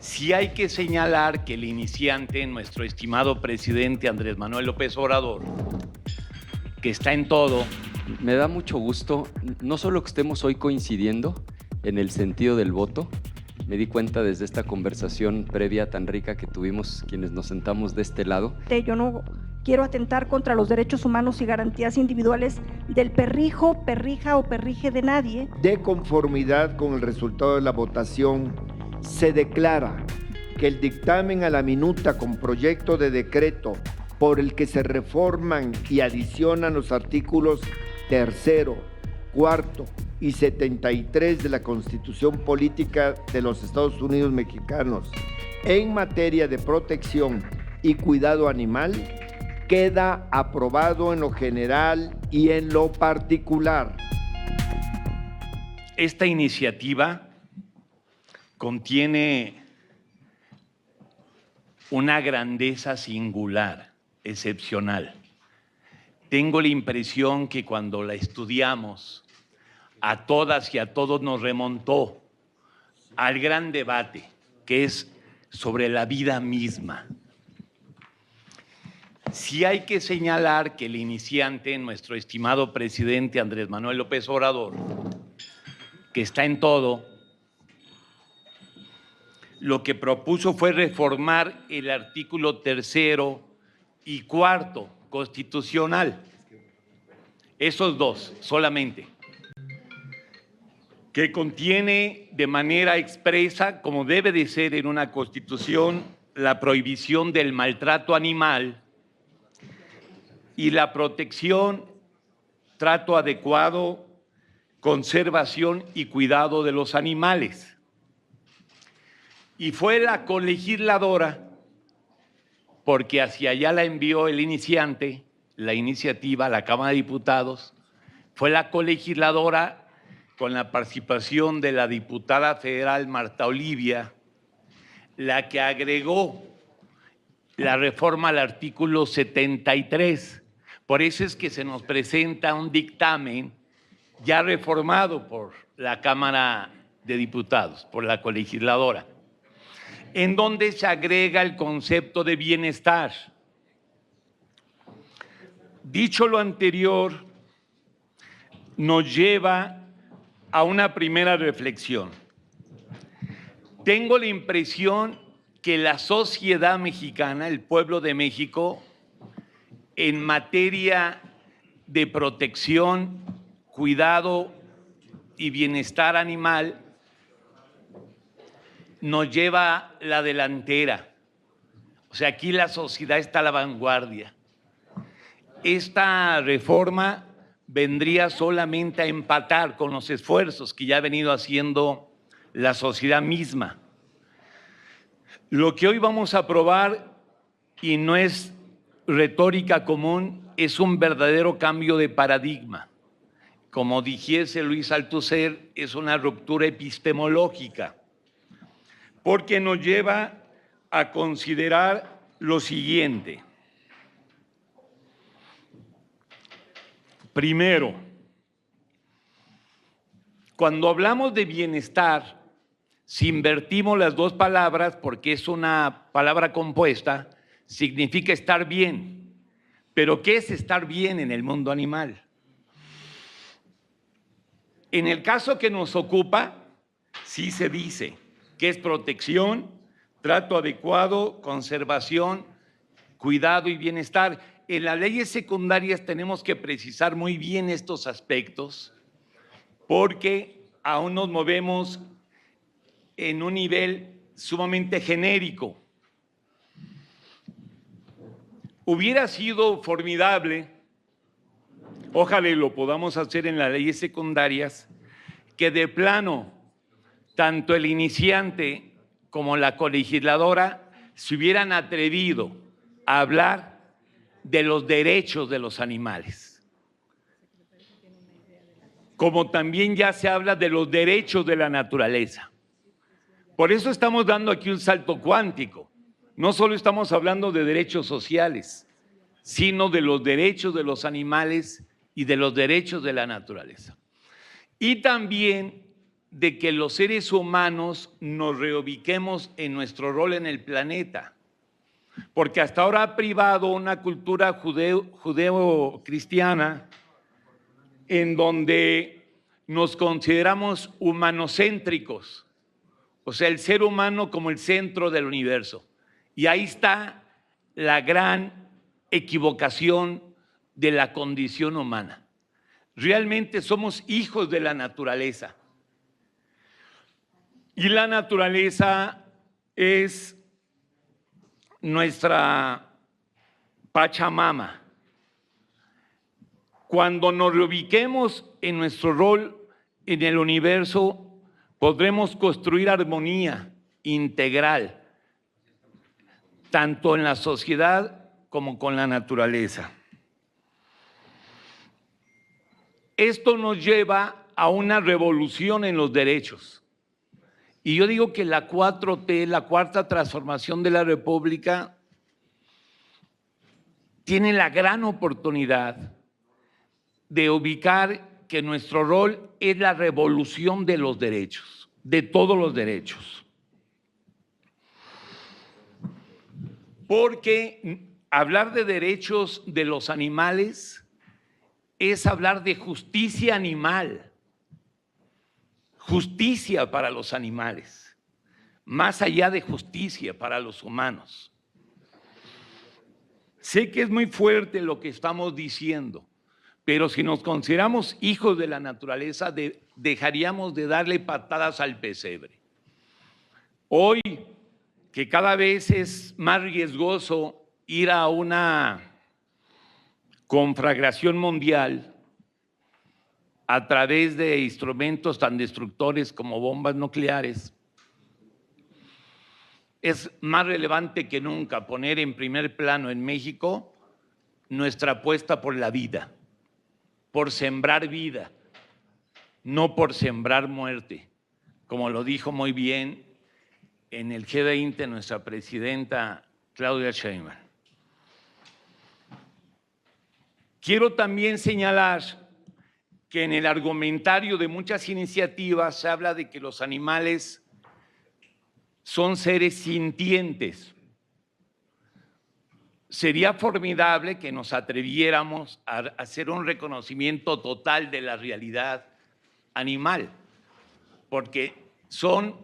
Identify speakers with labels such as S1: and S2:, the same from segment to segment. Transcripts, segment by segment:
S1: Sí hay que señalar que el iniciante, nuestro estimado presidente Andrés Manuel López Obrador, que está en todo.
S2: Me da mucho gusto, no solo que estemos hoy coincidiendo en el sentido del voto, me di cuenta desde esta conversación previa tan rica que tuvimos quienes nos sentamos de este lado.
S3: Yo no quiero atentar contra los derechos humanos y garantías individuales del perrijo, perrija o perrije de nadie.
S4: De conformidad con el resultado de la votación, se declara que el dictamen a la minuta con proyecto de decreto por el que se reforman y adicionan los artículos 3º, 4º y 73 de la Constitución Política de los Estados Unidos Mexicanos en materia de protección y cuidado animal queda aprobado en lo general y en lo particular.
S1: Esta iniciativa contiene una grandeza singular, excepcional. Tengo la impresión que cuando la estudiamos, a todas y a todos nos remontó al gran debate, que es sobre la vida misma. Sí hay que señalar que el iniciante, nuestro estimado presidente Andrés Manuel López Obrador, que está en todo, lo que propuso fue reformar el artículo 3º y 4º constitucional. Esos dos solamente, que contiene de manera expresa, como debe de ser en una constitución, la prohibición del maltrato animal y la protección, trato adecuado, conservación y cuidado de los animales. Y fue la colegisladora, porque hacia allá la envió el iniciante, la iniciativa a la Cámara de Diputados, fue la colegisladora con la participación de la diputada federal Marta Olivia, la que agregó la reforma al artículo 73. Por eso es que se nos presenta un dictamen ya reformado por la Cámara de Diputados, por la colegisladora, en donde se agrega el concepto de bienestar. Dicho lo anterior, nos lleva a una primera reflexión. Tengo la impresión que la sociedad mexicana, el pueblo de México, en materia de protección, cuidado y bienestar animal, nos lleva la delantera. O sea, aquí la sociedad está a la vanguardia. Esta reforma vendría solamente a empatar con los esfuerzos que ya ha venido haciendo la sociedad misma. Lo que hoy vamos a aprobar, y no es retórica común, es un verdadero cambio de paradigma. Como dijese Luis Althusser, es una ruptura epistemológica, porque nos lleva a considerar lo siguiente. Primero, cuando hablamos de bienestar, si invertimos las dos palabras, porque es una palabra compuesta, significa estar bien. Pero ¿qué es estar bien en el mundo animal? En el caso que nos ocupa, sí se dice que es protección, trato adecuado, conservación, cuidado y bienestar. En las leyes secundarias tenemos que precisar muy bien estos aspectos porque aún nos movemos en un nivel sumamente genérico. Hubiera sido formidable, ojalá lo podamos hacer en las leyes secundarias, que de plano tanto el iniciante como la colegisladora se hubieran atrevido a hablar de los derechos de los animales, como también ya se habla de los derechos de la naturaleza. Por eso estamos dando aquí un salto cuántico. No solo estamos hablando de derechos sociales, sino de los derechos de los animales y de los derechos de la naturaleza. Y también de que los seres humanos nos reubiquemos en nuestro rol en el planeta, porque hasta ahora ha privado una cultura judeo-cristiana en donde nos consideramos humanocéntricos, o sea, el ser humano como el centro del universo. Y ahí está la gran equivocación de la condición humana. Realmente somos hijos de la naturaleza. Y la naturaleza es nuestra Pachamama. Cuando nos reubiquemos en nuestro rol en el universo, podremos construir armonía integral, tanto en la sociedad como con la naturaleza. Esto nos lleva a una revolución en los derechos. Y yo digo que la 4T, la Cuarta Transformación de la República, tiene la gran oportunidad de ubicar que nuestro rol es la revolución de los derechos, de todos los derechos. Porque hablar de derechos de los animales es hablar de justicia animal, justicia para los animales, más allá de justicia para los humanos. Sé que es muy fuerte lo que estamos diciendo, pero si nos consideramos hijos de la naturaleza, dejaríamos de darle patadas al pesebre. Hoy, que cada vez es más riesgoso ir a una conflagración mundial a través de instrumentos tan destructores como bombas nucleares, es más relevante que nunca poner en primer plano en México nuestra apuesta por la vida, por sembrar vida, no por sembrar muerte, como lo dijo muy bien en el G20 nuestra presidenta Claudia Sheinbaum. Quiero también señalar que en el argumentario de muchas iniciativas se habla de que los animales son seres sintientes. Sería formidable que nos atreviéramos a hacer un reconocimiento total de la realidad animal, porque son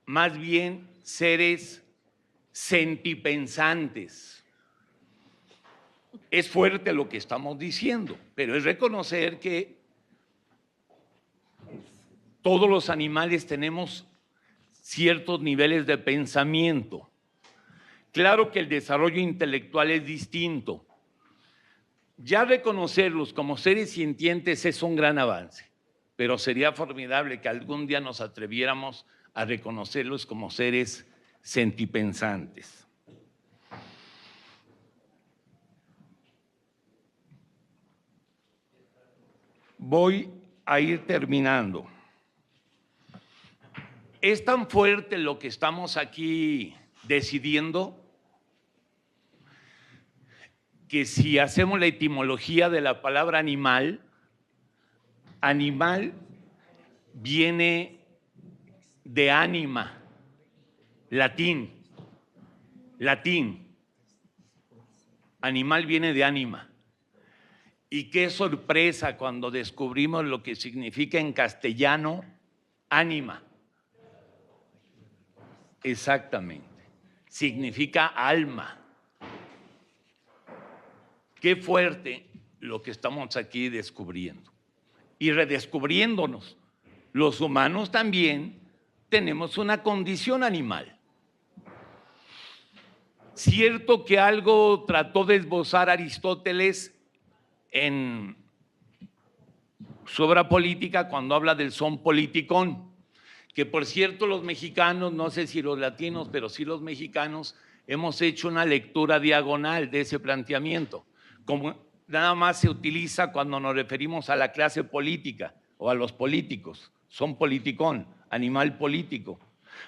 S1: más bien seres sentipensantes. Es fuerte lo que estamos diciendo, pero es reconocer que todos los animales tenemos ciertos niveles de pensamiento. Claro que el desarrollo intelectual es distinto. Ya reconocerlos como seres sintientes es un gran avance, pero sería formidable que algún día nos atreviéramos a reconocerlos como seres sentipensantes. Voy a ir terminando. Es tan fuerte lo que estamos aquí decidiendo que si hacemos la etimología de la palabra animal, animal viene de ánima, latín. Animal viene de ánima. Y qué sorpresa cuando descubrimos lo que significa en castellano ánima. Exactamente. Significa alma. Qué fuerte lo que estamos aquí descubriendo. Y redescubriéndonos. Los humanos también tenemos una condición animal. Cierto que algo trató de esbozar Aristóteles en su obra política cuando habla del son politikon, que por cierto los mexicanos, no sé si los latinos, pero sí los mexicanos, hemos hecho una lectura diagonal de ese planteamiento, como nada más se utiliza cuando nos referimos a la clase política o a los políticos, son politikon, animal político,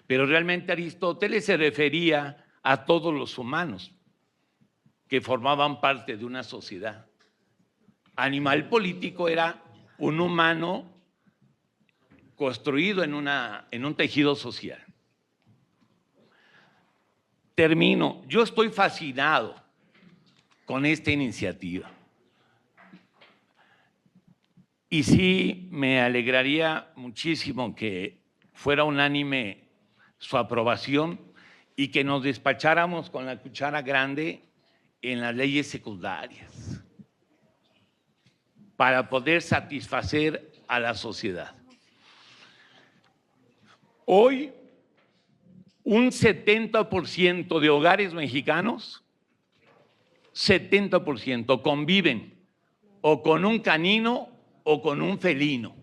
S1: pero realmente Aristóteles se refería a todos los humanos que formaban parte de una sociedad. Animal político era un humano construido en un tejido social. Termino. Yo estoy fascinado con esta iniciativa. Y sí, me alegraría muchísimo que fuera unánime su aprobación y que nos despacháramos con la cuchara grande en las leyes secundarias para poder satisfacer a la sociedad. Hoy, un 70% de hogares mexicanos, 70% conviven o con un canino o con un felino.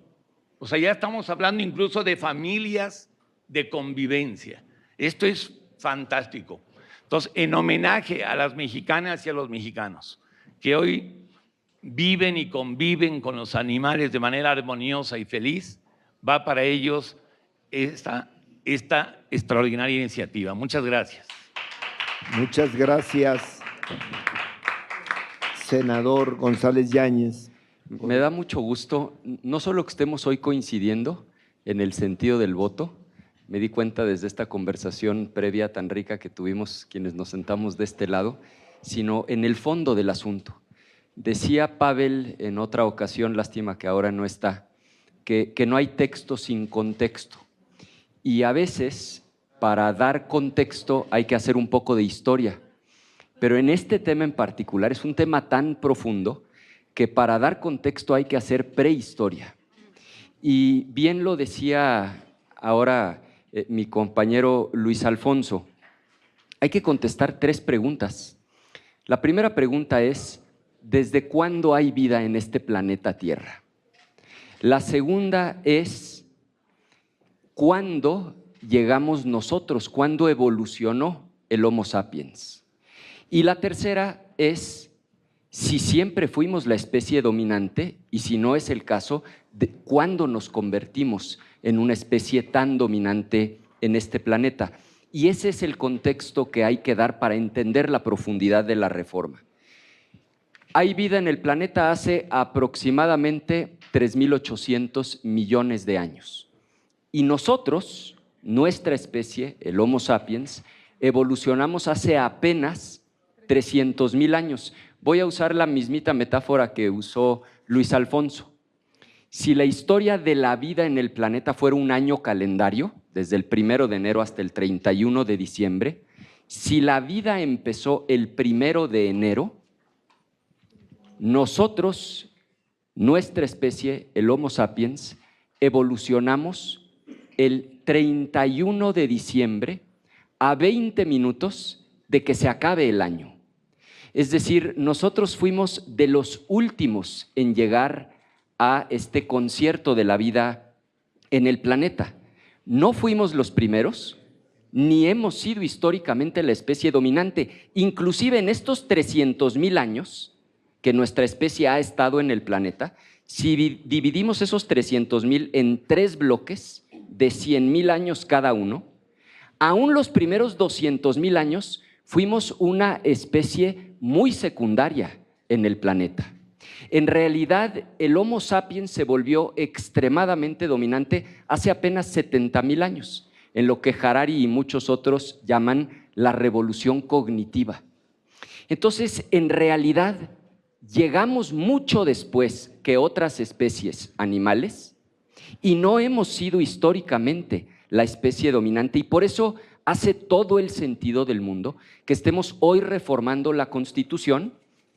S1: O sea, ya estamos hablando incluso de familias de convivencia. Esto es fantástico. Entonces, en homenaje a las mexicanas y a los mexicanos que hoy viven y conviven con los animales de manera armoniosa y feliz, va para ellos esta extraordinaria iniciativa. Muchas gracias.
S4: Muchas gracias, senador González Yáñez.
S2: Me da mucho gusto, no solo que estemos hoy coincidiendo en el sentido del voto, me di cuenta desde esta conversación previa tan rica que tuvimos quienes nos sentamos de este lado, sino en el fondo del asunto. Decía Pavel en otra ocasión, lástima que ahora no está, que no hay texto sin contexto. Y a veces, para dar contexto, hay que hacer un poco de historia. Pero en este tema en particular es un tema tan profundo que para dar contexto hay que hacer prehistoria. Y bien lo decía ahora mi compañero Luis Alfonso, hay que contestar 3 preguntas. La primera pregunta es, ¿desde cuándo hay vida en este planeta Tierra? La segunda es, ¿cuándo llegamos nosotros? ¿Cuándo evolucionó el Homo sapiens? Y la tercera es, si siempre fuimos la especie dominante y si no es el caso, ¿cuándo nos convertimos en una especie tan dominante en este planeta? Y ese es el contexto que hay que dar para entender la profundidad de la reforma. Hay vida en el planeta hace aproximadamente 3.800 millones de años. Y nosotros, nuestra especie, el Homo sapiens, evolucionamos hace apenas 300.000 años. Voy a usar la mismita metáfora que usó Luis Alfonso. Si la historia de la vida en el planeta fuera un año calendario, desde el 1 de enero hasta el 31 de diciembre, si la vida empezó el 1 de enero, nosotros, nuestra especie, el Homo sapiens, evolucionamos el 31 de diciembre a 20 minutos de que se acabe el año. Es decir, nosotros fuimos de los últimos en llegar a este concierto de la vida en el planeta. No fuimos los primeros, ni hemos sido históricamente la especie dominante. Inclusive en estos 300.000 años que nuestra especie ha estado en el planeta, si dividimos esos 300.000 en 3 bloques de 100.000 años cada uno, aún los primeros 200.000 años fuimos una especie muy secundaria en el planeta. En realidad, el Homo sapiens se volvió extremadamente dominante hace apenas 70.000 años, en lo que Harari y muchos otros llaman la revolución cognitiva. Entonces, en realidad, llegamos mucho después que otras especies animales y no hemos sido históricamente la especie dominante, y por eso hace todo el sentido del mundo que estemos hoy reformando la Constitución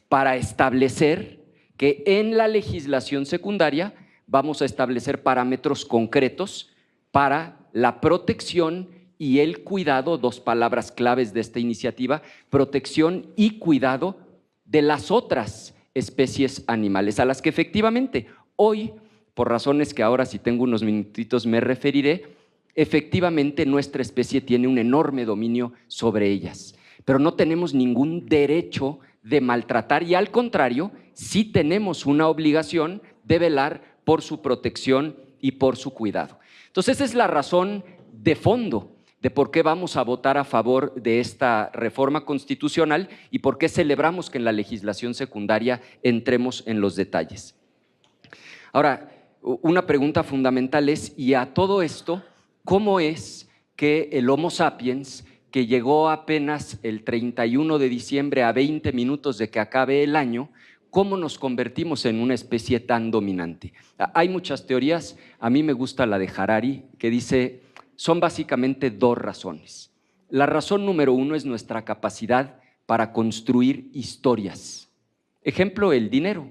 S2: para establecer que en la legislación secundaria vamos a establecer parámetros concretos para la protección y el cuidado, 2 palabras claves de esta iniciativa, protección y cuidado de las otras especies animales, a las que efectivamente hoy, por razones que ahora si tengo unos minutitos me referiré, efectivamente nuestra especie tiene un enorme dominio sobre ellas, pero no tenemos ningún derecho de maltratar y al contrario, sí tenemos una obligación de velar por su protección y por su cuidado. Entonces esa es la razón de fondo de por qué vamos a votar a favor de esta reforma constitucional y por qué celebramos que en la legislación secundaria entremos en los detalles. Ahora, una pregunta fundamental es, y a todo esto, ¿cómo es que el Homo sapiens, que llegó apenas el 31 de diciembre a 20 minutos de que acabe el año, cómo nos convertimos en una especie tan dominante? Hay muchas teorías, a mí me gusta la de Harari, que dice, son básicamente dos razones. La razón número uno es nuestra capacidad para construir historias. Ejemplo, el dinero.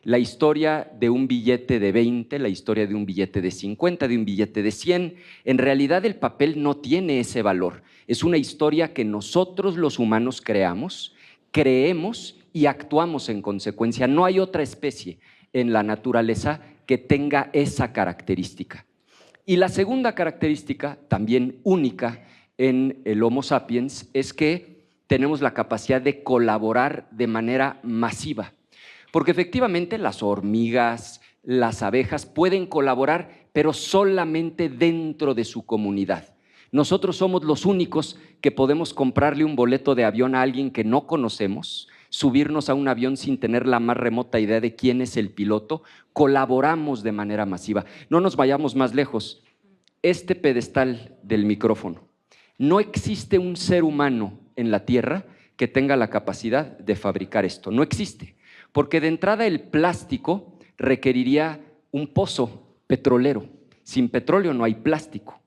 S2: La historia de un billete de 20, la historia de un billete de 50, de un billete de 100. En realidad el papel no tiene ese valor. Es una historia que nosotros los humanos creamos, creemos y actuamos en consecuencia. No hay otra especie en la naturaleza que tenga esa característica. Y la segunda característica, también única en el Homo sapiens, es que tenemos la capacidad de colaborar de manera masiva. Porque efectivamente las hormigas, las abejas pueden colaborar, pero solamente dentro de su comunidad. Nosotros somos los únicos que podemos comprarle un boleto de avión a alguien que no conocemos, subirnos a un avión sin tener la más remota idea de quién es el piloto. Colaboramos de manera masiva. No nos vayamos más lejos. Este pedestal del micrófono, no existe un ser humano en la Tierra que tenga la capacidad de fabricar esto. No existe. Porque de entrada el plástico requeriría un pozo petrolero. Sin petróleo no hay plástico.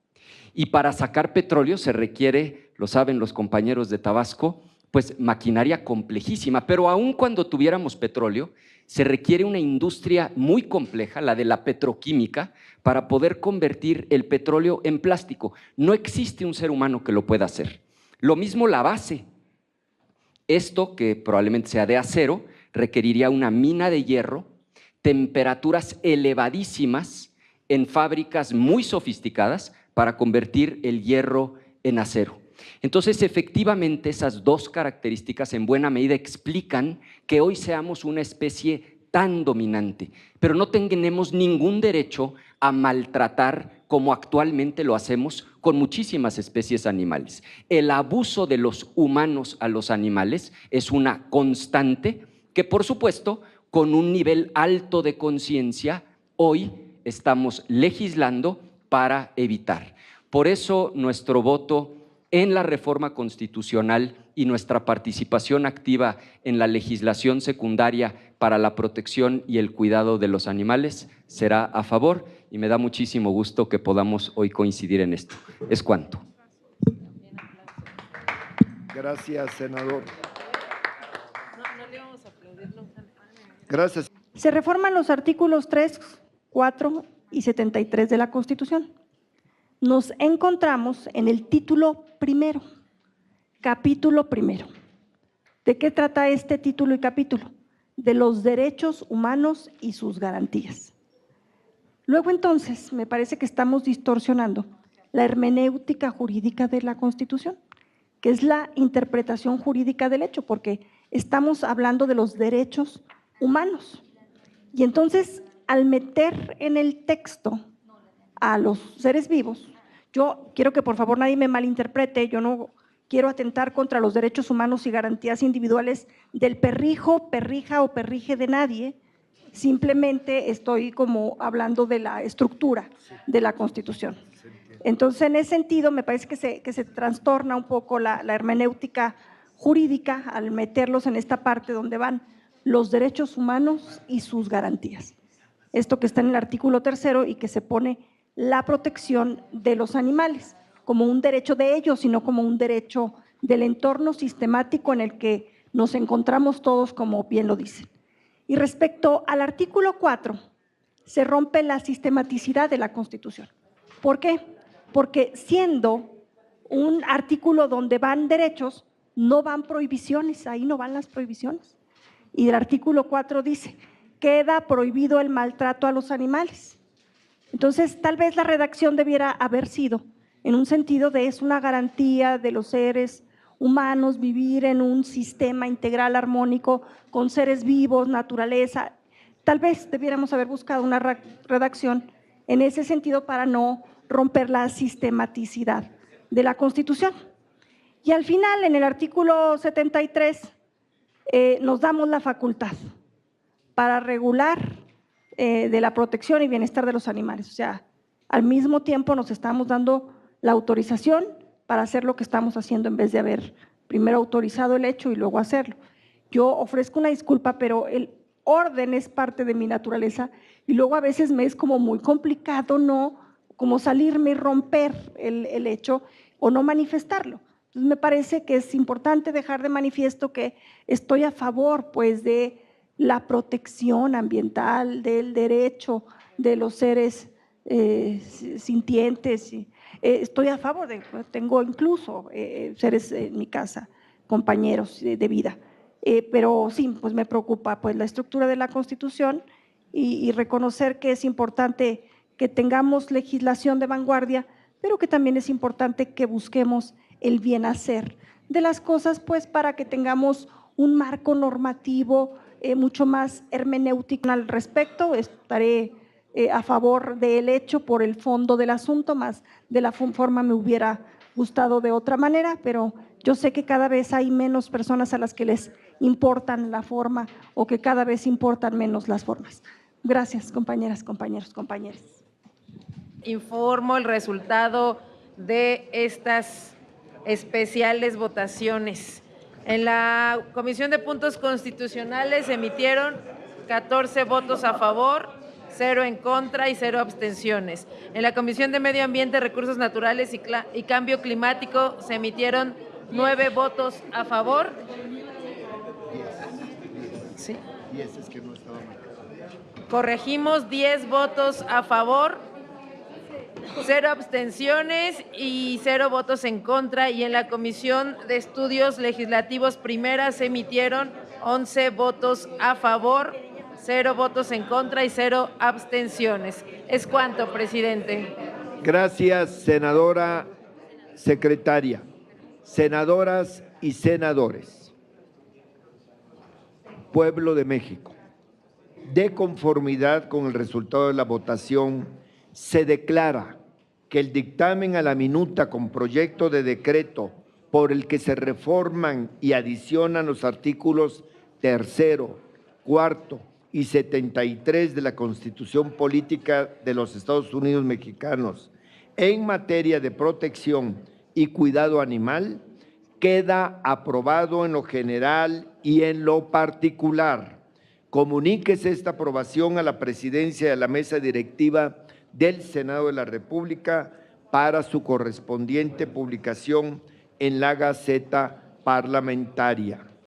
S2: Y para sacar petróleo se requiere, lo saben los compañeros de Tabasco, pues maquinaria complejísima. Pero aun cuando tuviéramos petróleo, se requiere una industria muy compleja, la de la petroquímica, para poder convertir el petróleo en plástico. No existe un ser humano que lo pueda hacer. Lo mismo la base. Esto, que probablemente sea de acero, requeriría una mina de hierro, temperaturas elevadísimas en fábricas muy sofisticadas para convertir el hierro en acero. Entonces, efectivamente, esas dos características en buena medida explican que hoy seamos una especie tan dominante, pero no tenemos ningún derecho a maltratar como actualmente lo hacemos con muchísimas especies animales. El abuso de los humanos a los animales es una constante que, por supuesto, con un nivel alto de conciencia, hoy estamos legislando para evitar. Por eso nuestro voto en la reforma constitucional y nuestra participación activa en la legislación secundaria para la protección y el cuidado de los animales será a favor, y me da muchísimo gusto que podamos hoy coincidir en esto. Es cuanto.
S4: Gracias, senador. Gracias.
S3: Se reforman los artículos 3, 4 y 73 de la Constitución. Nos encontramos en el título primero, capítulo primero. ¿De qué trata este título y capítulo? De los derechos humanos y sus garantías. Luego entonces me parece que estamos distorsionando la hermenéutica jurídica de la Constitución, que es la interpretación jurídica del hecho, porque estamos hablando de los derechos humanos. Y entonces, al meter en el texto a los seres vivos, yo quiero que por favor nadie me malinterprete, yo no quiero atentar contra los derechos humanos y garantías individuales del perrijo, perrija o perrije de nadie, simplemente estoy como hablando de la estructura de la Constitución. Entonces, en ese sentido, me parece que se trastorna un poco la hermenéutica jurídica al meterlos en esta parte donde van los derechos humanos y sus garantías. Esto que está en el artículo 3 y que se pone la protección de los animales como un derecho de ellos, sino como un derecho del entorno sistemático en el que nos encontramos todos, como bien lo dicen. Y respecto al artículo 4, se rompe la sistematicidad de la Constitución. ¿Por qué? Porque siendo un artículo donde van derechos, no van prohibiciones, ahí no van las prohibiciones. Y el artículo 4 dice, queda prohibido el maltrato a los animales. Entonces, tal vez la redacción debiera haber sido en un sentido de es una garantía de los seres humanos vivir en un sistema integral armónico con seres vivos, naturaleza. Tal vez debiéramos haber buscado una redacción en ese sentido para no romper la sistematicidad de la Constitución. Y al final, en el artículo 73, nos damos la facultad para regular de la protección y bienestar de los animales. O sea, al mismo tiempo nos estamos dando la autorización para hacer lo que estamos haciendo en vez de haber primero autorizado el hecho y luego hacerlo. Yo ofrezco una disculpa, pero el orden es parte de mi naturaleza y luego a veces me es como muy complicado no como salirme y romper el hecho o no manifestarlo. Entonces me parece que es importante dejar de manifiesto que estoy a favor pues de la protección ambiental, del derecho de los seres sintientes. Estoy a favor tengo incluso seres en mi casa, compañeros de vida. Pero sí, pues me preocupa pues la estructura de la Constitución y reconocer que es importante que tengamos legislación de vanguardia, pero que también es importante que busquemos el bien hacer de las cosas, pues para que tengamos un marco normativo mucho más hermenéutico al respecto. Estaré a favor del hecho por el fondo del asunto, más de la forma me hubiera gustado de otra manera, pero yo sé que cada vez hay menos personas a las que les importan la forma o que cada vez importan menos las formas. Gracias, compañeras, compañeros, compañeras.
S5: Informo el resultado de estas especiales votaciones. En la Comisión de Puntos Constitucionales se emitieron 14 votos a favor, 0 en contra y 0 abstenciones. En la Comisión de Medio Ambiente, Recursos Naturales y Cambio Climático se emitieron 9 votos a favor. ¿Sí? Corregimos, 10 votos a favor, 0 abstenciones y 0 votos en contra. Y en la Comisión de Estudios Legislativos Primera se emitieron 11 votos a favor, 0 votos en contra y 0 abstenciones. ¿Es cuánto, presidente?
S4: Gracias, senadora secretaria. Senadoras y senadores, Pueblo de México, de conformidad con el resultado de la votación, se declara que el dictamen a la minuta con proyecto de decreto por el que se reforman y adicionan los artículos 3, 4 y 73 de la Constitución Política de los Estados Unidos Mexicanos en materia de protección y cuidado animal, queda aprobado en lo general y en lo particular. Comuníquese esta aprobación a la presidencia de la mesa directiva del Senado de la República para su correspondiente publicación en la Gaceta Parlamentaria.